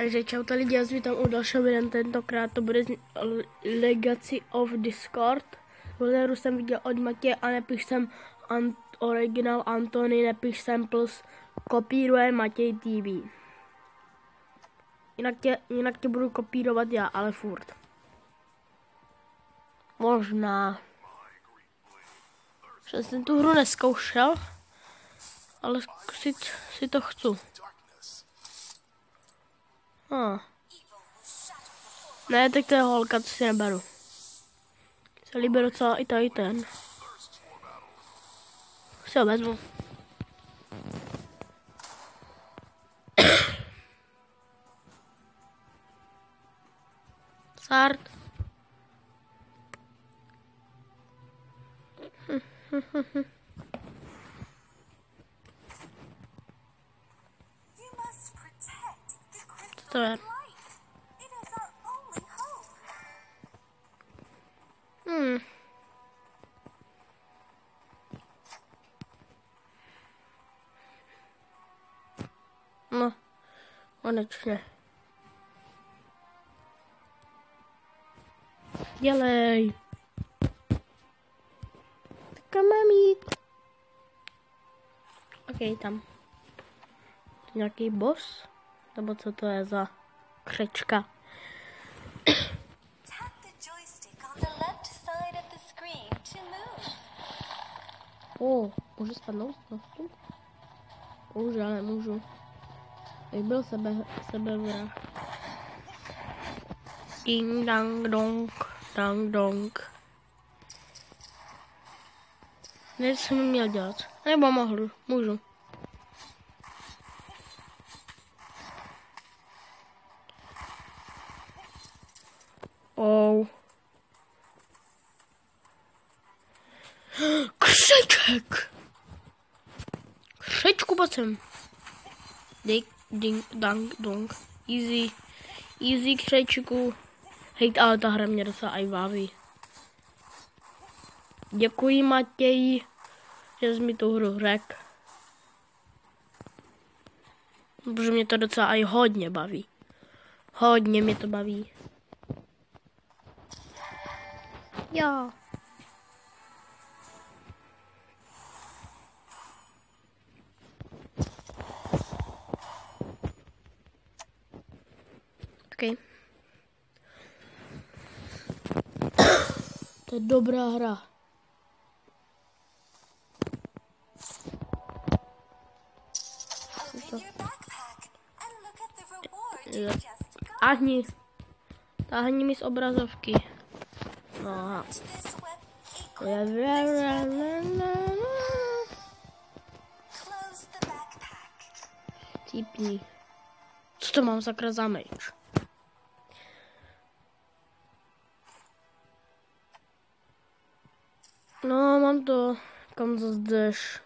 Takže čaute lidi, já vítám u dalšího videa, tentokrát to bude Legacy of Discord. Vleru jsem viděl od Matěje a nepiš jsem originál Antony, nepiš samples, kopíruje Matěj TV. Jinak tě budu kopírovat já, ale furt. Možná. Že jsem tu hru neskoušel, ale zkusit si to chci. Ne, tak to je holka, co si neberu. Se líbí docela i tady ten. Si ho vezmu. Start. Co to je? No, konečně. Dělej. Tak mám jít. Ok, tam. Nějaký boss? Nebo co to je za křečka? Můžu spadnout z mostu? Už, ale nemůžu. Jak byl sebevrah. Ding dang dong, dang dong. Ne, co jsem měl dělat. Nebo můžu. Křeček! Křečku pocem. Ding dang dong. Easy křečku. Hej, ale ta hra mě docela aj baví. Děkuji Matěji, že jsi mi tu hru řekl. Protože mě to docela aj hodně baví. Hodně mě to baví. Jo. Okay. To je dobrá hra. Táhni mi z obrazovky. Aha. Tipni. Co to mám sakra za meč? No, mám to. Kam zase jdeš?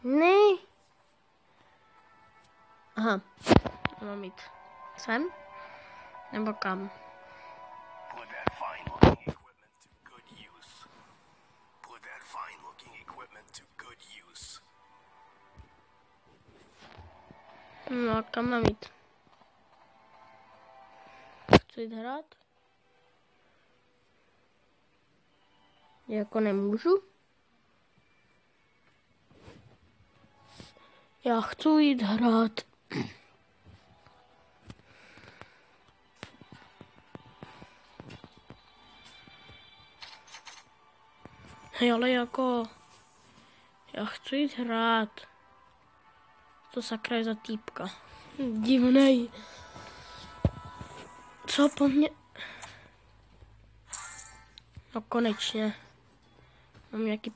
Ne. Aha. Mám jít sem? Nebo kam? No a kam mám jít? Chci jít hrát? Jako nemůžu? Já chci jít hrát. Hej, ale jako... Já chci jít hrát. To sakra je za týpka. Divnej. Co po mně? No konečně. Mám nějaký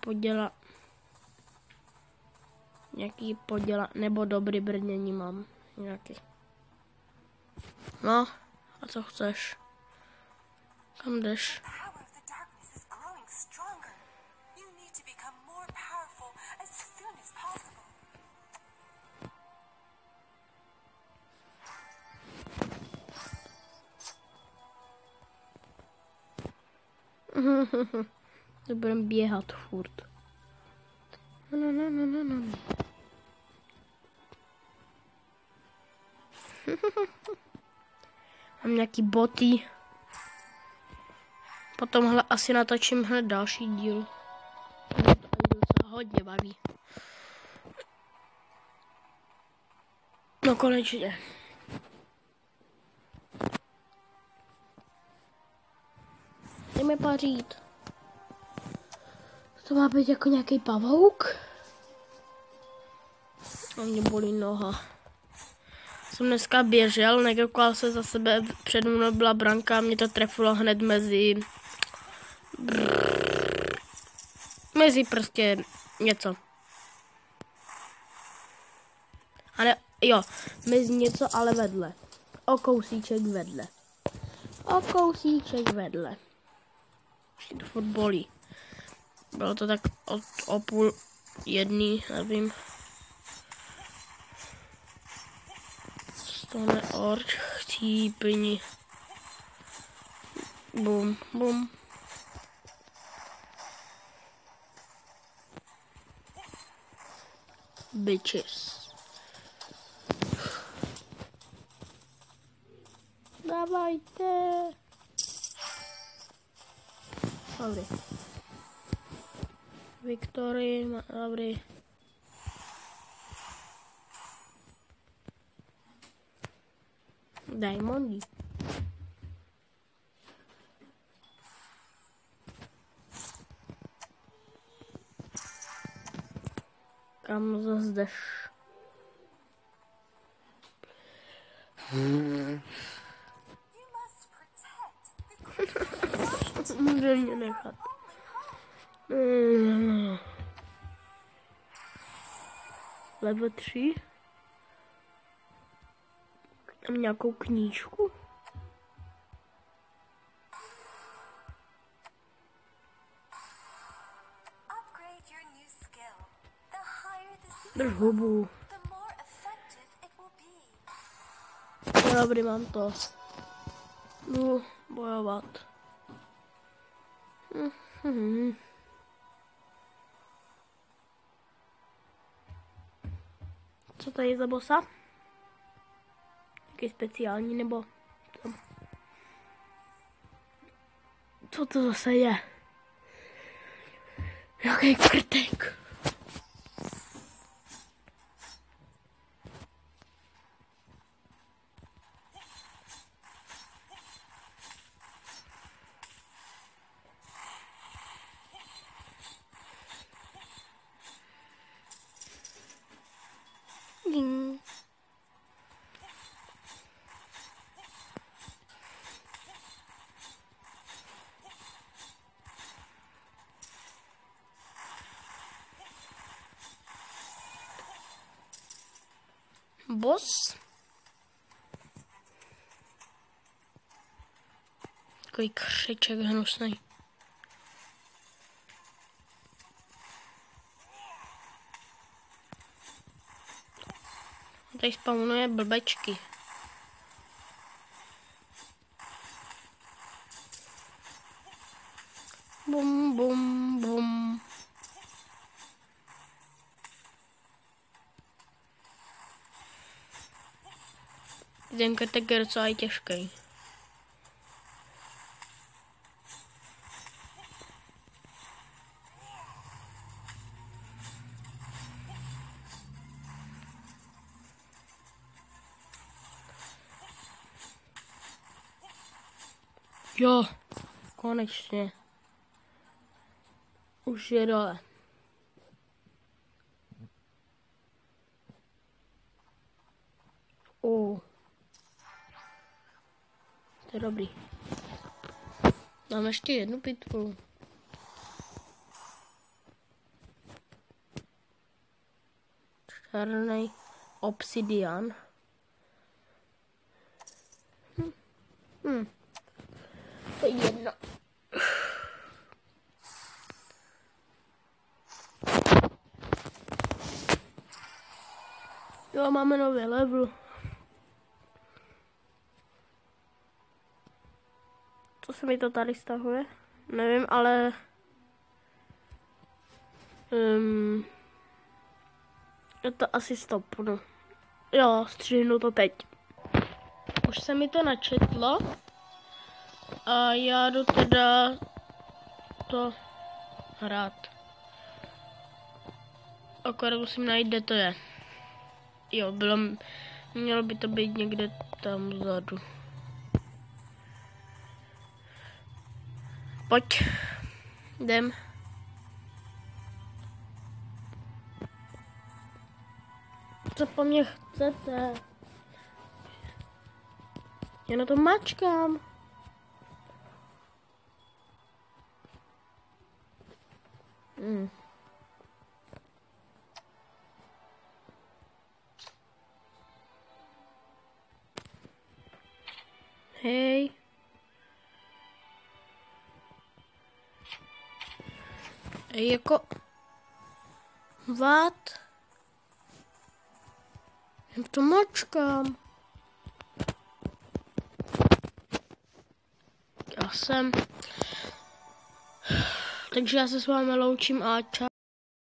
poděla, nebo dobrý brnění mám. Nějaký. No, a co chceš? Kam jdeš? To budem běhat furt. No. Mám nějaký boty. Potomhle asi natočím hned další díl. Mě to docela hodně baví. No konečně. Jdeme pařít. To má být jako nějaký pavouk. A mě bolí noha. Jsem dneska běžel, nekoukal se za sebe, před mnou byla branka a mě to trefilo hned mezi prostě něco. Ale jo, mezi něco, ale vedle. O kousíček vedle. O kousíček vedle. Ještě to furt bolí. Bylo to tak o půl jedný, nevím. Stone orč, chcípni. Bum, bum. Bitches. Dávajte. Dobrý. Viktory, dobrý. Diamondy. Kam zas jdeš? Může mě nechat. Level 3. Mám nějakou knížku. Drž hubu. Dobrý, mám to. Jdu bojovat. Co to je za bossa? Jaký speciální nebo co to zase je? Jaký krtek? Ding. Boss. Takový křeček hnusný. Tady spawnuje blbečky. Bum, bum, bum. Ten krtek je docela těžký. Jo, konečně. Už je dole. To je dobrý. Mám ještě jednu pitvu. Černý obsidian. To je jedno. Jo, máme nový level. Co se mi to tady stahuje? Nevím, ale... já to asi stopnu. Jo, střihnu to teď. už se mi to načetlo a já jdu teda to hrát. Akorát musím najít, kde to je. Jo, mělo by to být někde tam vzadu. Pojď, jdem. Co po mně chcete? Já na to mačkám. Hej. Jako... What? Já to mačkám. Já jsem... Takže já se s vámi loučím a čau.